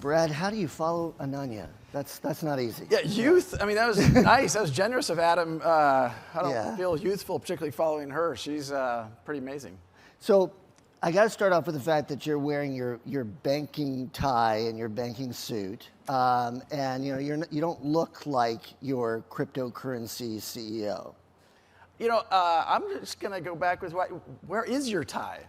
Brad, how do you follow Ananya? That's not easy. Yeah, youth. I mean, that was nice. That was generous of Adam. I don't feel youthful, particularly following her. She's pretty amazing. So I got to start off with the fact that you're wearing your banking tie and your banking suit, and you don't look like your cryptocurrency CEO. I'm just gonna go back with where is your tie?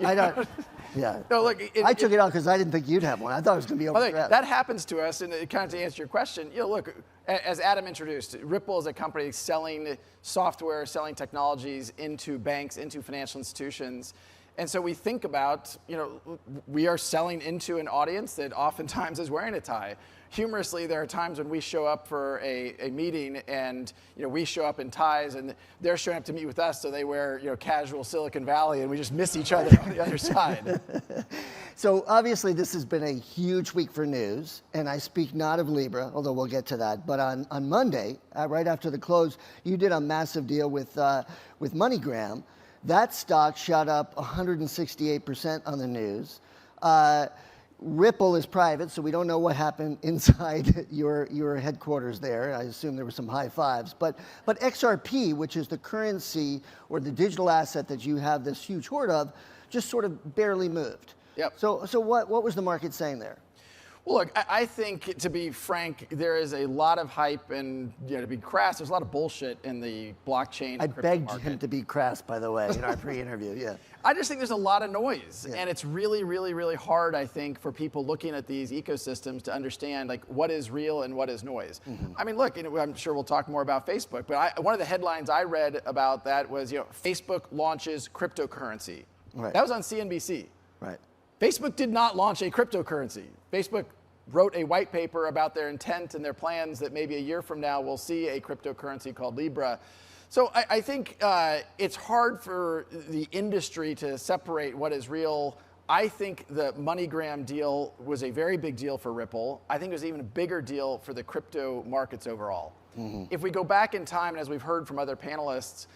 I don't. Yeah. No, look. I took it out because I didn't think you'd have one. I thought it was going to be over. That happens to us, and kind of to answer your question, look, as Adam introduced, Ripple is a company selling software, selling technologies into banks, into financial institutions. And so we think about, we are selling into an audience that oftentimes is wearing a tie. Humorously, there are times when we show up for a meeting and, we show up in ties and they're showing up to meet with us, so they wear, casual Silicon Valley, and we just miss each other on the other side. So obviously this has been a huge week for news, and I speak not of Libra, although we'll get to that, but on Monday, right after the close, you did a massive deal with MoneyGram. That stock shot up 168% on the news. Ripple is private, so we don't know what happened inside your headquarters there. I assume there were some high fives. But XRP, which is the currency or the digital asset that you have this huge hoard of, just sort of barely moved. Yep. So what was the market saying there? Well, look, I think, to be frank, there is a lot of hype, and to be crass, there's a lot of bullshit in the blockchain. I begged him to be crass, by the way, in our pre-interview. Yeah. I just think there's a lot of noise, and it's really, really, really hard, I think, for people looking at these ecosystems to understand what is real and what is noise. Mm-hmm. I mean, look, I'm sure we'll talk more about Facebook, but one of the headlines I read about that was, Facebook launches cryptocurrency. Right. That was on CNBC. Right. Facebook did not launch a cryptocurrency. Facebook wrote a white paper about their intent and their plans that maybe a year from now we'll see a cryptocurrency called Libra. So I think it's hard for the industry to separate what is real. I think the MoneyGram deal was a very big deal for Ripple. I think it was even a bigger deal for the crypto markets overall. Mm-hmm. If we go back in time, and as we've heard from other panelists,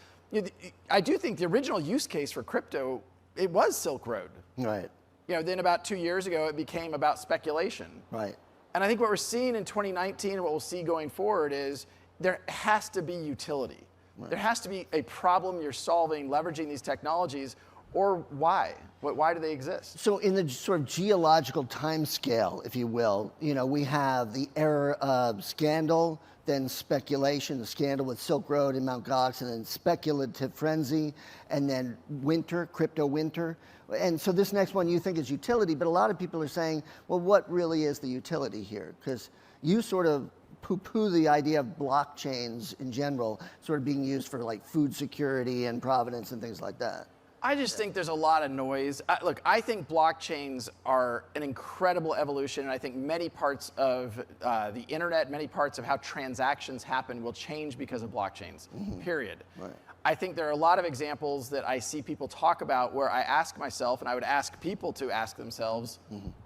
I do think the original use case for crypto, it was Silk Road. Right. Then about 2 years ago, it became about speculation. Right. And I think what we're seeing in 2019 and what we'll see going forward is there has to be utility. Right. There has to be a problem you're solving, leveraging these technologies, or why? Why do they exist? So in the sort of geological time scale, if you will, we have the era of scandal, then speculation, the scandal with Silk Road and Mt. Gox, and then speculative frenzy, and then winter, crypto winter. And so this next one you think is utility, but a lot of people are saying, well, what really is the utility here? Because you sort of poo-poo the idea of blockchains in general, sort of being used for food security and provenance and things like that. I just think there's a lot of noise. Look, I think blockchains are an incredible evolution, and I think many parts of the internet, many parts of how transactions happen will change because of blockchains, period. Right. I think there are a lot of examples that I see people talk about where I ask myself, and I would ask people to ask themselves,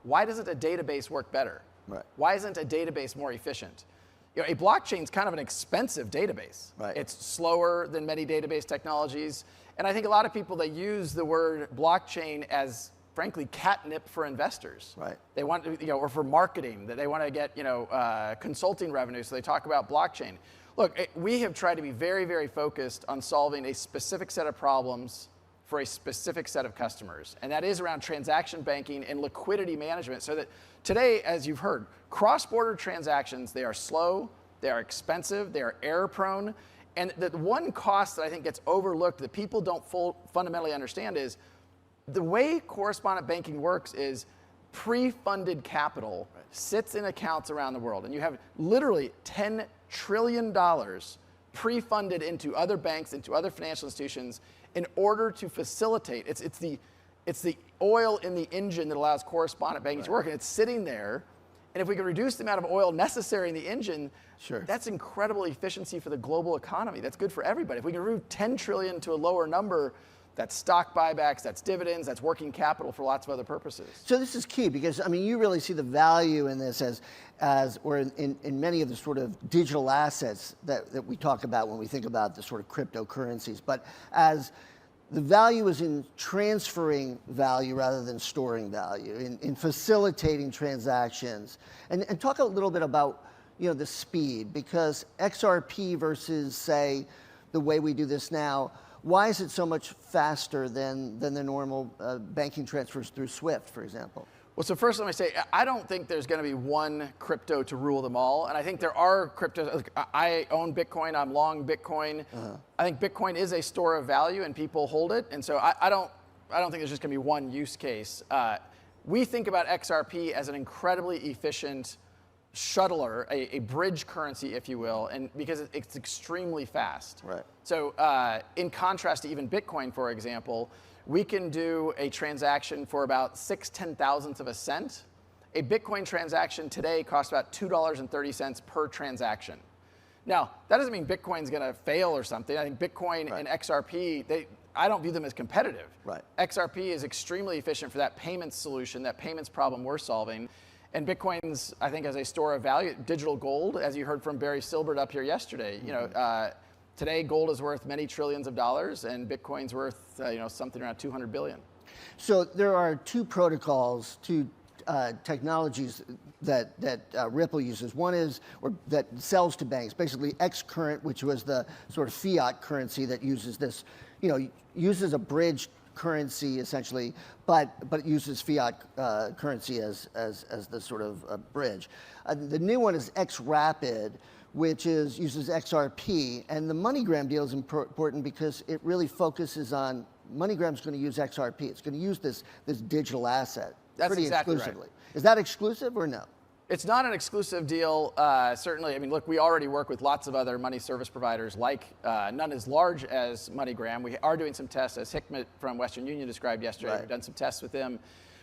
why doesn't a database work better? Right. Why isn't a database more efficient? A blockchain is kind of an expensive database. Right. It's slower than many database technologies. And I think a lot of people, they use the word blockchain as, frankly, catnip for investors. Right. They want to, or for marketing, that they want to get, consulting revenue, so they talk about blockchain. Look, we have tried to be very, very focused on solving a specific set of problems for a specific set of customers. And that is around transaction banking and liquidity management, so that today, as you've heard, cross-border transactions, they are slow, they are expensive, they are error-prone. And the one cost that I think gets overlooked that people don't fundamentally understand is the way correspondent banking works is pre-funded capital sits in accounts around the world. And you have literally $10 trillion pre-funded into other banks, into other financial institutions in order to facilitate. It's the oil in the engine that allows correspondent banking to work, and it's sitting there. And if we can reduce the amount of oil necessary in the engine, that's incredible efficiency for the global economy. That's good for everybody. If we can remove 10 trillion to a lower number, that's stock buybacks, that's dividends, that's working capital for lots of other purposes. So this is key because, you really see the value in this or in many of the sort of digital assets that we talk about when we think about the sort of cryptocurrencies, but as the value is in transferring value rather than storing value, in facilitating transactions. And talk a little bit about the speed, because XRP versus, say, the way we do this now, why is it so much faster than the normal banking transfers through SWIFT, for example? Well, so first let me say, I don't think there's going to be one crypto to rule them all. And I think there are cryptos. I own Bitcoin. I'm long Bitcoin. I think Bitcoin is a store of value and people hold it. And so I don't think there's just going to be one use case. We think about XRP as an incredibly efficient shuttler, a bridge currency, if you will, and because it's extremely fast. Right. So in contrast to even Bitcoin, for example, we can do a transaction for about 6/10,000th of a cent. A Bitcoin transaction today costs about $2.30 per transaction. Now, that doesn't mean Bitcoin's going to fail or something. I think Bitcoin and XRP, I don't view them as competitive. Right. XRP is extremely efficient for that payments solution, that payments problem we're solving. And Bitcoin's, I think, as a store of value, digital gold, as you heard from Barry Silbert up here yesterday. Today, gold is worth many trillions of dollars, and Bitcoin's worth something around 200 billion. So there are two protocols, two technologies that Ripple uses. One is, or that sells to banks, basically X-Current, which was the sort of fiat currency that uses this, uses a bridge currency essentially, but uses fiat currency as the sort of bridge. The new one is X-Rapid, which uses XRP, and the MoneyGram deal is important because it really focuses on, MoneyGram's going to use XRP. It's going to use this digital asset That's pretty exactly exclusively. Right. Is that exclusive or no? It's not an exclusive deal, certainly. I mean, look, we already work with lots of other money service providers, like none as large as MoneyGram. We are doing some tests, as Hikmet from Western Union described yesterday. Right. We've done some tests with them.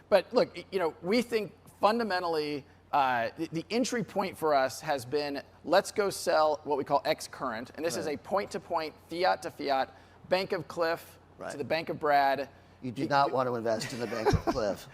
But look, we think fundamentally the entry point for us has been, let's go sell what we call X-Current. And this is a point-to-point, fiat-to-fiat, Bank of Cliff to the Bank of Brad. You do not want to invest in the Bank of Cliff.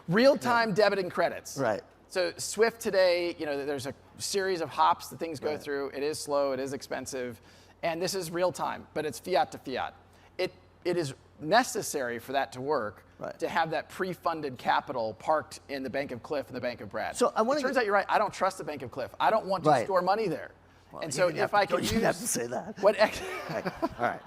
Real-time debit and credits. Right. So SWIFT today, there's a series of hops that things go through. It is slow, it is expensive, and this is real time, but it's fiat to fiat. It is necessary for that to work to have that pre-funded capital parked in the Bank of Cliff and the Bank of Brad. So it turns out you're right. I don't trust the Bank of Cliff. I don't want to store money there. Well, and so if I can use, you have to say that. What All right.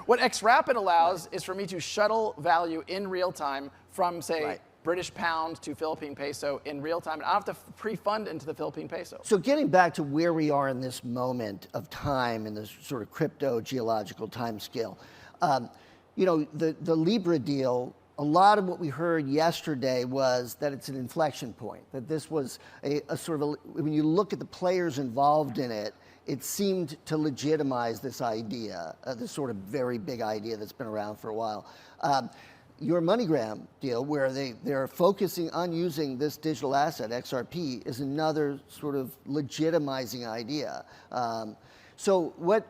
What X-Rapid allows is for me to shuttle value in real time from, say, British pound to Philippine peso in real time, and I don't have to pre-fund into the Philippine peso. So getting back to where we are in this moment of time in this sort of crypto geological time scale, the Libra deal, a lot of what we heard yesterday was that it's an inflection point, that this was a sort of, when you look at the players involved in it, it seemed to legitimize this idea, this sort of very big idea that's been around for a while. Your MoneyGram deal, where they're focusing on using this digital asset, XRP, is another sort of legitimizing idea. So what,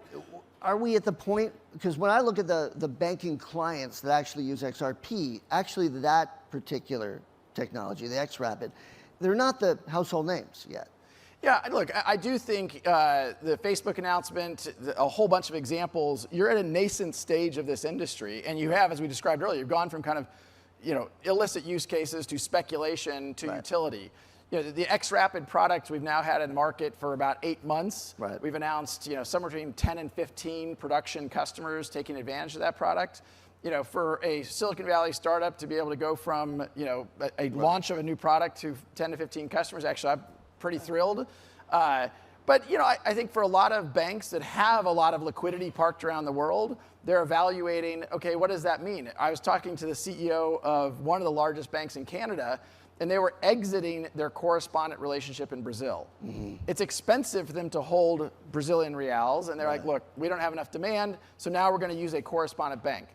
are we at the point, because when I look at the banking clients that actually use XRP, actually that particular technology, the X-Rapid, they're not the household names yet. Yeah, look, I do think the Facebook announcement, a whole bunch of examples, you're at a nascent stage of this industry, and you have, as we described earlier, you've gone from kind of, illicit use cases to speculation to utility. The X-Rapid product we've now had in market for about 8 months. Right. We've announced, somewhere between 10 and 15 production customers taking advantage of that product. For a Silicon Valley startup to be able to go from, a launch of a new product to 10 to 15 customers, actually, I'm pretty thrilled. But I think for a lot of banks that have a lot of liquidity parked around the world, they're evaluating, okay, what does that mean? I was talking to the CEO of one of the largest banks in Canada, and they were exiting their correspondent relationship in Brazil. Mm-hmm. It's expensive for them to hold Brazilian reals, and they're like, look, we don't have enough demand, so now we're going to use a correspondent bank.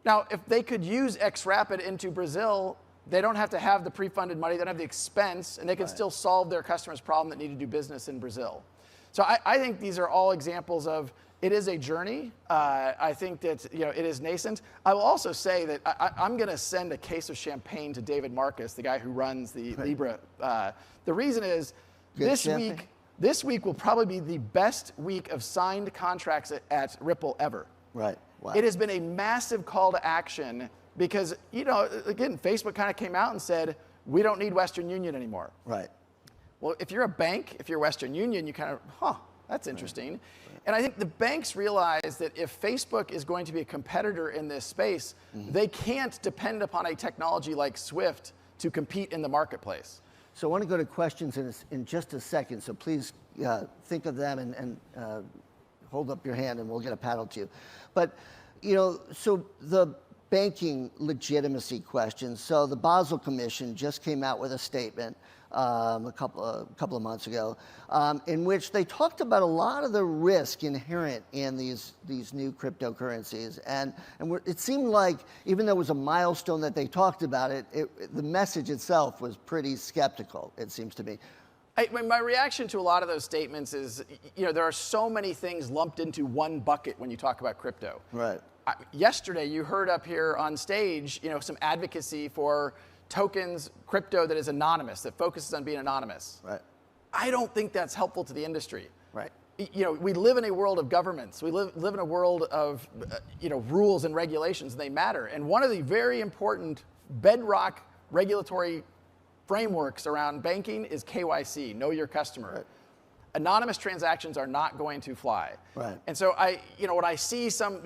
Now, if they could use X-Rapid into Brazil, they don't have to have the pre-funded money, they don't have the expense, and they can still solve their customer's problem that need to do business in Brazil. So I think these are all examples of, it is a journey. I think that it is nascent. I will also say that I'm going to send a case of champagne to David Marcus, the guy who runs the Libra. The reason is this week will probably be the best week of signed contracts at Ripple ever. Right. Wow. It has been a massive call to action because, again, Facebook kind of came out and said, we don't need Western Union anymore. Right. Well, if you're a bank, if you're Western Union, you kind of, that's interesting. Right. And I think the banks realize that if Facebook is going to be a competitor in this space, they can't depend upon a technology like SWIFT to compete in the marketplace. So I want to go to questions in just a second, so please think of them and hold up your hand and we'll get a paddle to you. But, so the banking legitimacy question. So the Basel Commission just came out with a statement a couple of months ago, in which they talked about a lot of the risk inherent in these new cryptocurrencies, and it seemed like even though it was a milestone that they talked about it, the message itself was pretty skeptical. It seems to me. My reaction to a lot of those statements is, there are so many things lumped into one bucket when you talk about crypto. Right. Yesterday, you heard up here on stage, some advocacy for tokens, crypto that is anonymous, that focuses on being anonymous. Right. I don't think that's helpful to the industry. Right. We live in a world of governments. We live in a world of, rules and regulations, and they matter. And one of the very important bedrock regulatory frameworks around banking is KYC, know your customer. Right. Anonymous transactions are not going to fly. Right. And so when I see some,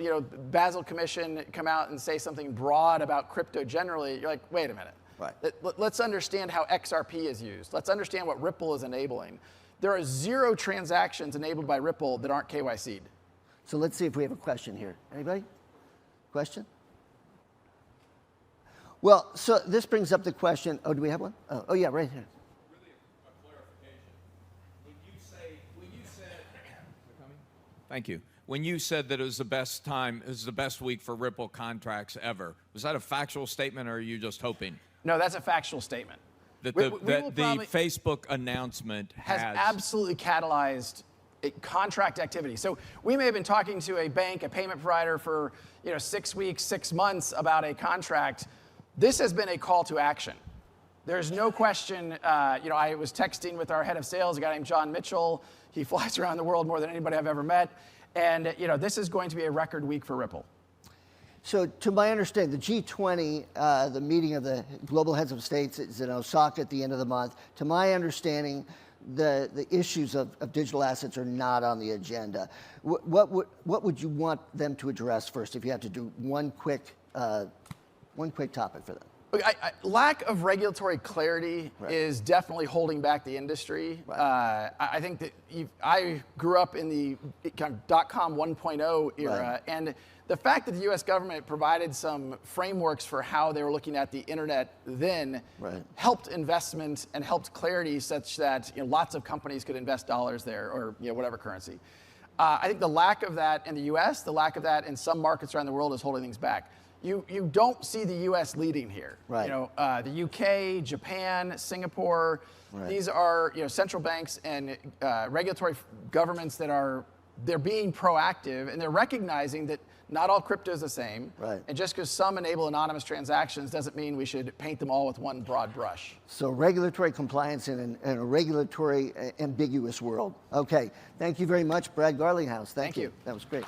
Basel Commission come out and say something broad about crypto generally, you're like, wait a minute. Right. Let's understand how XRP is used. Let's understand what Ripple is enabling. There are 0 transactions enabled by Ripple that aren't KYC'd. So let's see if we have a question here. Anybody? Question? Well, so this brings up the question. Oh, do we have one? Oh yeah, right here. Really a clarification. When you said, thank you. When you said that it was the best week for Ripple contracts ever, was that a factual statement or are you just hoping? No, that's a factual statement. That the Facebook announcement has absolutely catalyzed contract activity. So we may have been talking to a bank, a payment provider for 6 weeks, 6 months about a contract. This has been a call to action. There's no question. I was texting with our head of sales, a guy named John Mitchell. He flies around the world more than anybody I've ever met. And this is going to be a record week for Ripple. So to my understanding, the G20, the meeting of the global heads of states, is in Osaka at the end of the month. To my understanding, the issues of digital assets are not on the agenda. What would you want them to address first if you had to do one quick topic for them? Look, lack of regulatory clarity is definitely holding back the industry. Right. I think that I grew up in the kind of .com 1.0 era, and the fact that the U.S. government provided some frameworks for how they were looking at the internet then helped investment and helped clarity such that lots of companies could invest dollars there or whatever currency. I think the lack of that in the U.S., the lack of that in some markets around the world is holding things back. You don't see the U.S. leading here. Right. The U.K., Japan, Singapore. Right. These are central banks and regulatory governments they're being proactive and they're recognizing that not all crypto is the same. Right. And just because some enable anonymous transactions doesn't mean we should paint them all with one broad brush. So regulatory compliance in a regulatory ambiguous world. Okay. Thank you very much, Brad Garlinghouse. Thank you. That was great.